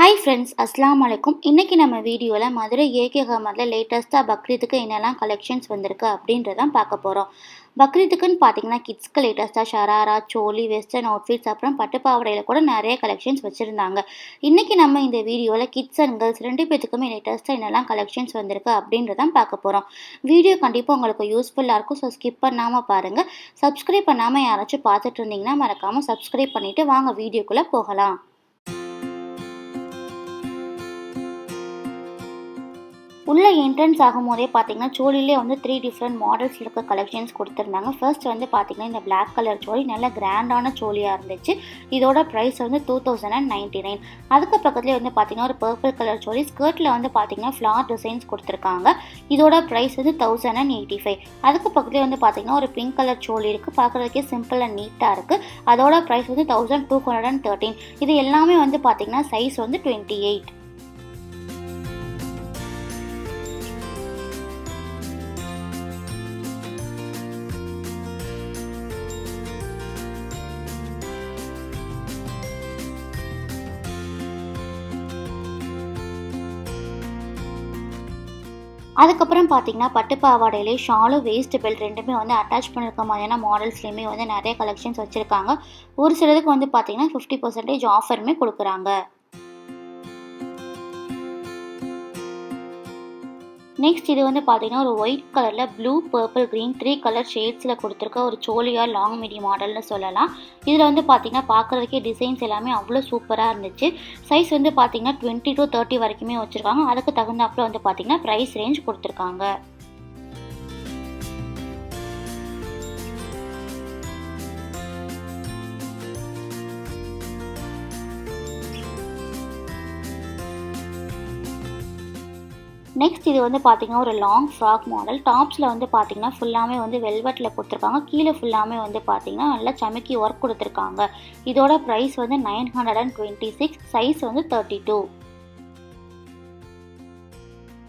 Hi friends, அஸ்ஸலாமு அலைக்கும். இன்றைக்கி நம்ம வீடியோவில் மதுரை ஏகே ஹமரில் லேட்டஸ்ட்டாக பக்ரீத்துக்கு என்னெல்லாம் கலெக்ஷன்ஸ் வந்திருக்கு அப்படின்றதான் பார்க்க போகிறோம். பக்ரீத்துக்குன்னு பார்த்தீங்கன்னா கிட்ஸ்க்கு லேட்டஸ்ட்டாக ஷராரா, சோலி, வெஸ்டர்ன் அவுட்ஃபிட்ஸ், அப்புறம் பட்டுப்பாவடையில் கூட நிறைய கலெக்ஷன்ஸ் வச்சுருந்தாங்க. இன்றைக்கி நம்ம இந்த வீடியோவில் கிட்ஸ் அண்ட் கேர்ள்ஸ் ரெண்டு பேத்துக்குமே லேட்டஸ்ட்டாக என்னெல்லாம் கலெக்ஷன்ஸ் வந்திருக்கு அப்படின்றதான் பார்க்க போகிறோம். வீடியோ கண்டிப்பாக உங்களுக்கு யூஸ்ஃபுல்லாக இருக்கும். ஸோ ஸ்கிப் பண்ணாமல் பாருங்கள். சப்ஸ்கிரைப் பண்ணாமல் யாராச்சும் பார்த்துட்டு இருந்தீங்கன்னா மறக்காமல் சப்ஸ்கிரைப் பண்ணிவிட்டு வாங்க வீடியோக்குள்ளே போகலாம். உள்ள என்ட்ரன்ஸ் ஆகும்போதே பார்த்தீங்கன்னா சோலிலே வந்து 3 டிஃப்ரெண்ட் மாடல்ஸ் இருக்க கலெக்ஷன்ஸ் கொடுத்துருந்தாங்க. ஃபர்ஸ்ட் வந்து பார்த்தீங்கன்னா இந்த பிளாக் கலர் சோலி நல்ல கிராண்டான சோலியாக இருந்துச்சு. இதோட ப்ரைஸ் வந்து 2099. அதுக்கு பக்கத்துலேயே வந்து பார்த்தீங்கன்னா ஒரு பர்பிள் கலர் சோலி ஸ்கர்ட்டில் வந்து பார்த்தீங்கன்னா ஃப்ளார் டிசைன்ஸ் கொடுத்துருக்காங்க. இதோட ப்ரைஸ் வந்து 1085. அதுக்கு பக்கத்துலேயே வந்து பார்த்தீங்கன்னா ஒரு பிங்க் கலர் சோலி இருக்குது. பார்க்குறதுக்கே சிம்பிள் அண்ட் நீட்டாக இருக்குது. அதோட ப்ரைஸ் வந்து 1213. இது எல்லாமே வந்து பார்த்தீங்கன்னா சைஸ் வந்து 28. அதுக்கப்புறம் பார்த்தீங்கன்னா பட்டுப்பாவாடையிலே ஷாலும் வேஸ்ட் பெல்ட் ரெண்டுமே வந்து அட்டாச் பண்ணியிருக்க மாதிரியான மாடல்ஸ்லேயுமே வந்து நிறைய கலெக்ஷன்ஸ் வச்சுருக்காங்க. ஒரு சிலருக்கு வந்து பார்த்தீங்கன்னா 50% ஆஃபருமே கொடுக்குறாங்க. நெக்ஸ்ட் இது வந்து பார்த்தீங்கன்னா ஒரு ஒயிட் கலரில் ப்ளூ, பர்பிள், க்ரீன் 3 கலர் ஷேட்ஸில் கொடுத்துருக்க ஒரு சோலியா லாங் மிடி மாடல்னு சொல்லலாம். இதில் வந்து பார்த்தீங்கன்னா பார்க்குறதுக்கே டிசைன்ஸ் எல்லாமே அவ்வளோ சூப்பராக இருந்துச்சு. சைஸ் வந்து பார்த்தீங்கன்னா 20 to 30 வரைக்குமே வச்சுருக்காங்க. அதுக்கு தகுந்தாப்பில் வந்து பார்த்தீங்கன்னா ப்ரைஸ் ரேஞ்ச் கொடுத்துருக்காங்க. நெக்ஸ்ட் இது வந்து பார்த்தீங்கன்னா ஒரு லாங் ஃப்ராக் மாடல். டாப்ஸில் வந்து பார்த்தீங்கன்னா ஃபுல்லாமே வந்து வெல்வெட்டில் கொடுத்துருக்காங்க. கீழே ஃபுல்லாமே வந்து பார்த்தீங்கன்னா நல்லா சமைக்கி ஒர்க் கொடுத்துருக்காங்க. இதோட ப்ரைஸ் வந்து 926. சைஸ் வந்து 32.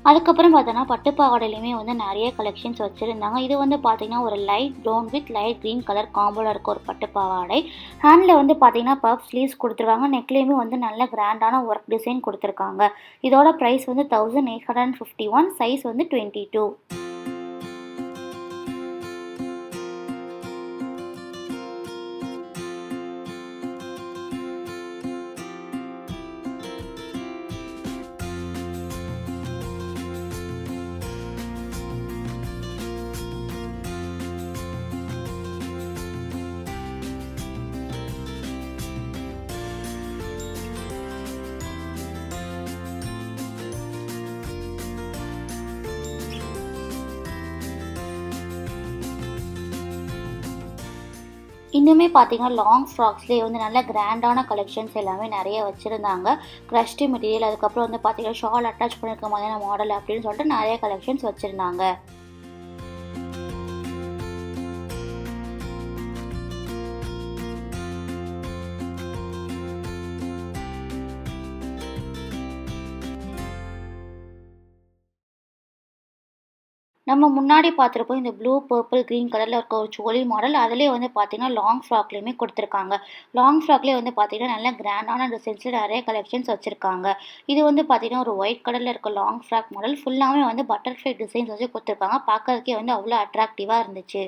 அதுக்கப்புறம் பார்த்தோன்னா பட்டுப்பாவாடையிலையுமே வந்து நிறைய கலெக்ஷன்ஸ் வச்சுருந்தாங்க. இது வந்து பார்த்தீங்கன்னா ஒரு light brown with light green colour காம்போவில் இருக்க ஒரு பட்டுப்பாவாடை. ஹேண்டில் வந்து பார்த்தீங்கன்னா பஃப் ஸ்லீவ்ஸ் கொடுத்துருக்காங்க. நெக்லேயுமே வந்து நல்ல கிராண்டான ஒர்க் டிசைன் கொடுத்துருக்காங்க. இதோட ப்ரைஸ் வந்து 1851. சைஸ் வந்து 22. இன்னுமே பார்த்தீங்கன்னா லாங் ஃப்ராக்ஸ்லேயே வந்து நல்ல கிராண்டான கலெக்ஷன்ஸ் எல்லாமே நிறைய வச்சுருந்தாங்க. க்ரஷ்டு மெட்டீரியல், அதுக்கப்புறம் வந்து பார்த்தீங்கன்னா ஷால் அட்டாச் பண்ணியிருக்க மாதிரியான மாடல் அப்படின்னு சொல்லிட்டு நிறைய கலெக்ஷன்ஸ் வச்சுருந்தாங்க. நம்ம முன்னாடி பார்த்துருப்போம் இந்த ப்ளூ, பர்பிள், க்ரீன் கலரில் இருக்க ஒரு சோலி மாடல். அதிலே வந்து பார்த்தீங்கன்னா லாங் ஃப்ராக்லேயுமே கொடுத்துருக்காங்க. லாங் ஃப்ராக்லேயே வந்து பார்த்தீங்கன்னா நல்ல கிராண்டான டிசைன்ஸில் நிறைய கலெக்ஷன்ஸ் வச்சுருக்காங்க. இது வந்து பார்த்தீங்கன்னா ஒரு ஒயிட் கலரில் இருக்க லாங் ஃப்ராக் மாடல். ஃபுல்லாமே வந்து பட்டர்ஃப்ளை டிசைன்ஸ் வச்சு கொடுத்துருக்காங்க. பார்க்கறதுக்கே வந்து அவ்வளோ அட்ராக்டிவாக இருந்துச்சு.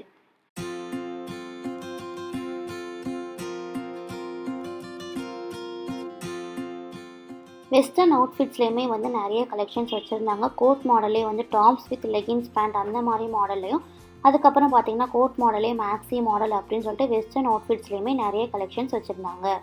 வெஸ்டர்ன் அவுட்ஃபிட்ஸ்லேயுமே வந்து நிறைய கலெக்ஷன்ஸ் வச்சுருந்தாங்க. கோட் மாடலே வந்து டாப்ஸ் வித் லெகின்ஸ் பேண்ட் அந்த மாதிரி மாடல்லையும், அதுக்கப்புறம் பார்த்தீங்கன்னா கோட் மாடலே மேக்ஸி மாடல் அப்படின்னு சொல்லிட்டு வெஸ்டர்ன் அவுட்ஃபிட்ஸ்லேயுமே நிறைய கலெக்ஷன்ஸ் வச்சுருந்தாங்க.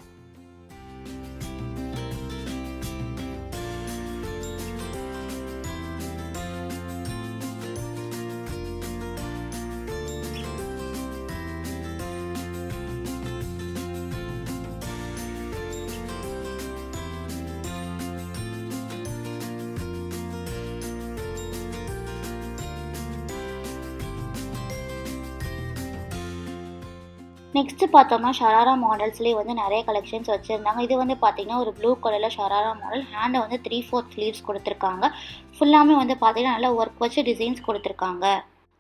நெக்ஸ்ட்டு பார்த்தோம்னா ஷராரா மாடல்ஸ்லேயே வந்து நிறைய கலெக்ஷன்ஸ் வச்சுருந்தாங்க. இது வந்து பார்த்தீங்கன்னா ஒரு ப்ளூ கலரில் ஷராரா மாடல். ஹேண்டை வந்து 3/4 ஸ்லீவ்ஸ் கொடுத்துருக்காங்க. ஃபுல்லாமே வந்து பார்த்தீங்கன்னா நல்லா ஒர்க் வச்சு டிசைன்ஸ் கொடுத்துருக்காங்க.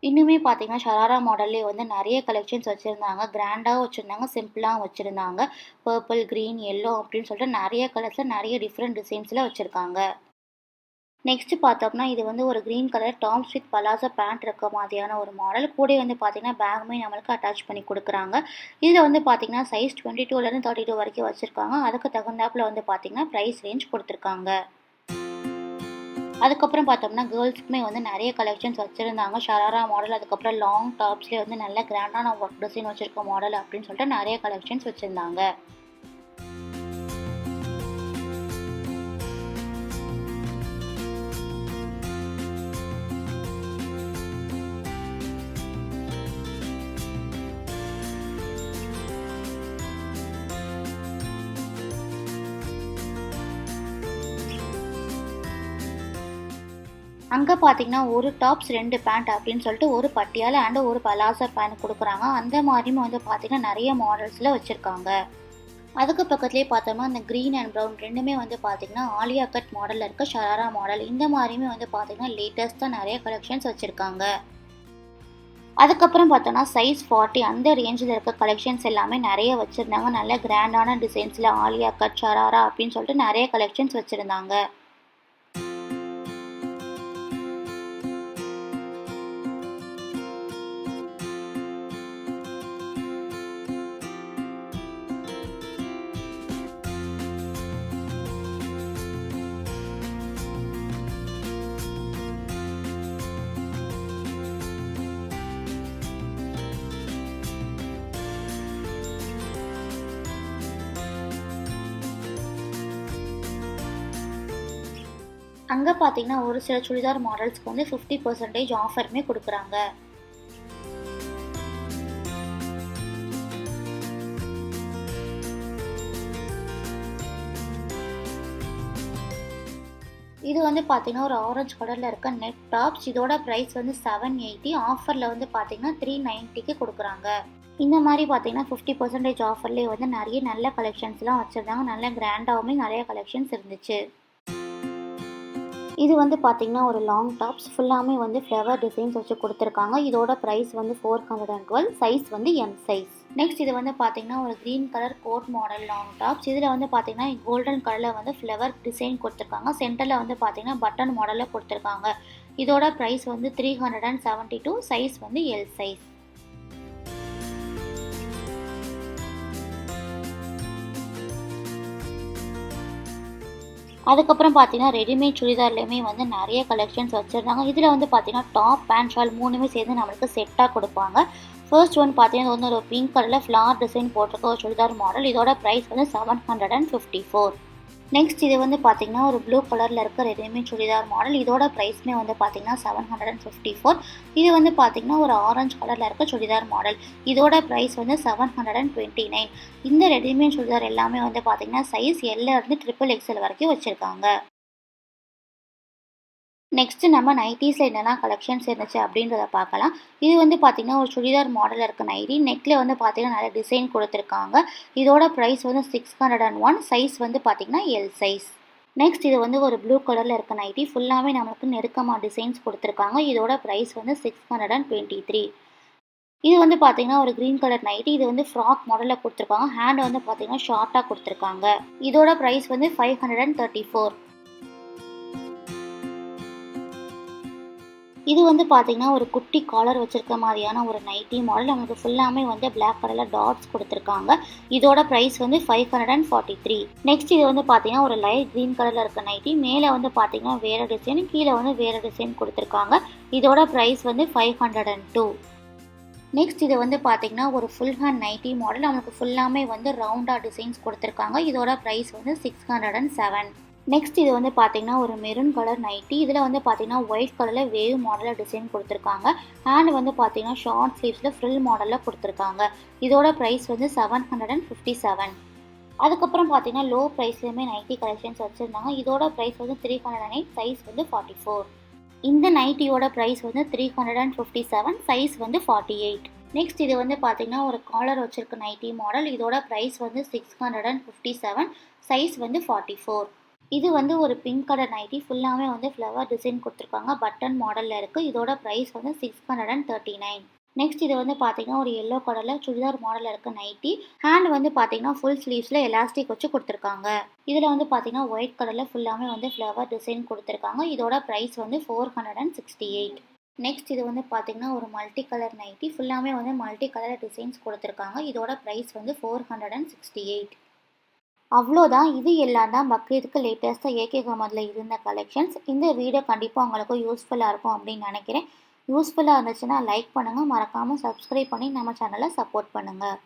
இன்னுமே பார்த்தீங்கன்னா, ஷராரா மாடல்லே வந்து நெறைய கலெக்ஷன்ஸ் வச்சிருந்தாங்க. கிராண்டாவும் வச்சிருந்தாங்க, சிம்பிளாவும் வச்சிருந்தாங்க. பர்பிள், கிரீன், எல்லோ அப்படின்னு சொல்லிட்டு நெறைய கலர்ஸ்ல நெறைய டிஃப்ரெண்ட் டிசைன்ஸ்ல வச்சிருக்காங்க. நெக்ஸ்ட் பார்த்தோம்னா, இது வந்து ஒரு green colour tops with palazzo pant இருக்க மாதிரியான ஒரு மாடல். கூடவே வந்து பார்த்தீங்கன்னா, பேக்குமே நம்மளுக்கு அட்டாச் பண்ணி குடுக்குறாங்க. இதில வந்து பார்த்தீங்கன்னா, சைஸ் 22லேருந்து 32 வரைக்கும் வச்சிருக்காங்க. அதுக்கு தகுந்தாப்புல வந்து பார்த்தீங்கன்னா, பிரைஸ் ரேஞ்ச் குடுத்துருக்காங்க. அதுக்கப்புறம் பார்த்தோம்னா, கேர்ல்ஸ்க்குமே வந்து நெறைய கலெக்ஷன்ஸ் வச்சிருந்தாங்க. ஷராரா மாடல், அதுக்கப்புறம் லாங் டாப்ஸ்லேயே வந்து நல்ல கிராண்டான ஒர்க் டிசைன் வச்சிருக்க மாடல் அப்படின்னு சொல்லிட்டு நெறைய கலெக்ஷன்ஸ் வச்சிருந்தாங்க. அங்க பார்த்தீங்கன்னா, ஒரு டாப்ஸ் 2 பேண்ட் அப்படின்னு சொல்லிட்டு ஒரு பட்டியாலா அண்ட் ஒரு பலாசோ பேண்ட் குடுக்குறாங்க. அந்த மாரியும் வந்து பார்த்தீங்கன்னா, நெறைய மாடல்ஸ்ல வச்சிருக்காங்க. அதுக்கு பக்கத்திலேயே பார்த்தோம்னா, இந்த கிரீன் அண்ட் ப்ரவுன் 2மே வந்து பார்த்தீங்கன்னா, ஆலியா கட் மாடல்ல இருக்க ஷராரா மாடல். இந்த மாரியுமே வந்து பார்த்தீங்கன்னா, லேட்டஸ்ட்டா நெறைய கலெக்ஷன்ஸ் வச்சிருக்காங்க. அதுக்கப்புறம் பார்த்தோம்னா, சைஸ் 40 அந்த ரேஞ்சில இருக்க கலெக்ஷன்ஸ் எல்லாமே நெறைய வச்சிருந்தாங்க. நல்ல கிராண்டான டிசைன்ஸ்ல ஆலியா கட், ஷராரா அப்படின்னு சொல்லிட்டு நெறைய கலெக்ஷன்ஸ் வச்சிருந்தாங்க. அங்க பார்த்தீங்கன்னா, ஒரு சில சுடிதார் மாடல்ஸ்க்கு வந்து 50% ஆஃபருமே குடுக்குறாங்க. இது வந்து பார்த்தீங்கன்னா, ஒரு ஆரஞ்சு கலர்ல இருக்க நெட் டாப்ஸ். இதோட பிரைஸ் வந்து 780. ஆஃபர்ல வந்து பார்த்தீங்கன்னா, 390க்கு குடுக்குறாங்க. இந்த மாரி பார்த்தீங்கன்னா, 50% ஆஃபர்லயே வந்து நெறைய நல்ல கலெக்ஷன்ஸ்லாம் வச்சிருந்தாங்க. நல்ல கிராண்டாவுமே நெறைய கலெக்ஷன்ஸ் இருந்துச்சு. இது வந்து பார்த்தீங்கன்னா, ஒரு லாங் டாப்ஸ் ஃபுல்லாமே வந்து ஃப்ளவர் டிசைன்ஸ் வச்சு குடுத்துருக்காங்க. இதோட பிரைஸ் வந்து 412. சைஸ் வந்து எம் சைஸ். நெக்ஸ்ட் இது வந்து பார்த்தீங்கன்னா, ஒரு green colour code model long tops. இதில வந்து பார்த்தீங்கன்னா, கோல்டன் கலர்ல வந்து ஃப்ளவர் டிசைன் குடுத்துருக்காங்க. சென்டர்ல வந்து பார்த்தீங்கன்னா, பட்டன் மாடல்ல குடுத்துருக்காங்க. இதோட பிரைஸ் வந்து 372. சைஸ் வந்து எல் சைஸ். அதுக்கப்புறம் பார்த்தீங்கன்னா, ரெடிமேட் சுடிதார்லையுமே வந்து நெறைய கலெக்ஷன்ஸ் வச்சிருந்தாங்க. இதில வந்து பார்த்தீங்கன்னா, டாப், பேண்ட், ஷால் 3மே சேர்ந்து நம்மளுக்கு செட்டா குடுப்பாங்க. ஃபர்ஸ்ட் ஒன் பார்த்தீங்கன்னா, இது வந்து ஒரு பிங்க் கலர்ல ஃப்ளார் டிசைன் போட்டிருக்க ஒரு சுடிதார் மாடல். இதோட பிரைஸ் வந்து 754. நெக்ஸ்ட் இது வந்து பார்த்தீங்கன்னா, ஒரு ப்ளூ கலர்ல இருக்க ரெடிமேட் சுடிதார் மாடல். இதோட பிரைஸ்மே வந்து பார்த்தீங்கன்னா 754. இது வந்து பார்த்தீங்கன்னா, ஒரு ஆரஞ்சு கலர்ல இருக்க சுடிதார் மாடல். இதோட பிரைஸ் வந்து 729. இந்த ரெடிமேட் சுடிதார் எல்லாமே வந்து பார்த்தீங்கன்னா, சைஸ் எல்ல இருந்து ட்ரிபிள் எக்ஸ்எல் வரைக்கும் வச்சிருக்காங்க. நெக்ஸ்ட் நம்ம நைட்டீஸ்ல என்னெல்லாம் கலெக்ஷன்ஸ் இருந்துச்சு அப்படின்றத பார்க்கலாம். இது வந்து பார்த்தீங்கன்னா, ஒரு சுடிதார் மாடல்ல இருக்க நைட்டி. நெக்ல வந்து பார்த்தீங்கன்னா, நிறைய டிசைன் குடுத்துருக்காங்க. இதோட பிரைஸ் வந்து 601. சைஸ் வந்து பார்த்தீங்கன்னா, எல் சைஸ். நெக்ஸ்ட் இது வந்து ஒரு ப்ளூ கலர்ல இருக்க நைட்டி. ஃபுல்லாவே நமக்கு நெருக்கமா டிசைன்ஸ் குடுத்துருக்காங்க. இதோட பிரைஸ் வந்து 623. இது வந்து பார்த்தீங்கன்னா, ஒரு கிரீன் கலர் நைட்டி. இது வந்து ஃப்ராக் மாடல்ல குடுத்துருக்காங்க. ஹேண்ட் வந்து பார்த்தீங்கன்னா, ஷார்ட்டா குடுத்துருக்காங்க. இதோட பிரைஸ் வந்து 534. இது வந்து பார்த்தீங்கன்னா, ஒரு குட்டி காலர் வச்சிருக்க மாதிரியான ஒரு நைட்டி மாடல். நமக்கு ஃபுல்லாமே வந்து பிளாக் கலர்ல டாட்ஸ் குடுத்துருக்காங்க. இதோட பிரைஸ் வந்து 543. நெக்ஸ்ட் இது வந்து பார்த்தீங்கன்னா, ஒரு லைட் கிரீன் கலர்ல இருக்க நைட்டி. மேல வந்து பார்த்தீங்கன்னா, வேற டிசைன், கீழ வந்து வேற டிசைன் குடுத்துருக்காங்க. இதோட பிரைஸ் வந்து 502. நெக்ஸ்ட் இது வந்து பார்த்தீங்கன்னா, ஒரு ஃபுல் ஹேண்ட் நைட்டி மாடல். நமக்கு ஃபுல்லாமே வந்து ரவுண்டா டிசைன்ஸ் குடுத்துருக்காங்க. இதோட பிரைஸ் வந்து 607. நெக்ஸ்ட் இது வந்து பார்த்தீங்கன்னா, ஒரு மெரூன் கலர் நைட்டி. இதில வந்து பார்த்தீங்கன்னா, ஒயிட் கலர்ல வேவ் மாடல்ல டிசைன் குடுத்துருக்காங்க. ஹேண்ட் வந்து பார்த்தீங்கன்னா, ஷார்ட் ஸ்லீவ்ஸ்ல ஃப்ரில் மாடல்ல குடுத்துருக்காங்க. இதோட பிரைஸ் வந்து 757. அதுக்கப்புறம் பார்த்தீங்கன்னா, லோ பிரைஸ்லயுமே நைட்டி கலெக்ஷன்ஸ் வச்சிருந்தாங்க. இதோட பிரைஸ் வந்து 308. சைஸ் வந்து 44. இந்த நைட்டியோட பிரைஸ் வந்து 357. சைஸ் வந்து 48. நெக்ஸ்ட் இது வந்து பார்த்தீங்கன்னா, ஒரு காலர் வச்சிருக்க நைட்டி மாடல். இதோட பிரைஸ் வந்து 657. சைஸ் வந்து 44. இது வந்து ஒரு பிங்க் கலர் நைட்டி ஃபுல்லாமே வந்து ஃப்ளவர் டிசைன் கொடுத்துருக்காங்க. பட்டன் மாடலில் இருக்குது. இதோட ப்ரைஸ் வந்து 639. நெக்ஸ்ட் இது வந்து பார்த்தீங்கன்னா ஒரு எல்லோ கலரில் சுடிதார் மாடலில் இருக்க நைட்டி. ஹேண்ட் வந்து பார்த்தீங்கன்னா ஃபுல் ஸ்லீவ்ஸில் எலாஸ்டிக் வச்சு கொடுத்துருக்காங்க. இதில் வந்து பார்த்தீங்கன்னா ஒயிட் கலரில் ஃபுல்லாமே வந்து ஃப்ளவர் டிசைன் கொடுத்துருக்காங்க. இதோட ப்ரைஸ் வந்து 468. நெக்ஸ்ட் இது வந்து பார்த்தீங்கன்னா ஒரு மல்டி கலர் நைட்டி ஃபுல்லாமே வந்து மல்டி கலர் டிசைன்ஸ் கொடுத்துருக்காங்க. இதோட ப்ரைஸ் வந்து 468. அவ்வளோதான். இது எல்லாம் தான் பக்ரீத்துக்கு லேட்டஸ்ட்டாக ஏகே கமர்ல இருந்த கலெக்ஷன்ஸ். இந்த வீடியோ கண்டிப்பாக உங்களுக்கு யூஸ்ஃபுல்லாக இருக்கும் அப்படின்னு நினைக்கிறேன். யூஸ்ஃபுல்லாக இருந்துச்சுன்னா லைக் பண்ணுங்கள். மறக்காமல் சப்ஸ்கிரைப் பண்ணி நம்ம சேனலை சப்போர்ட் பண்ணுங்கள்.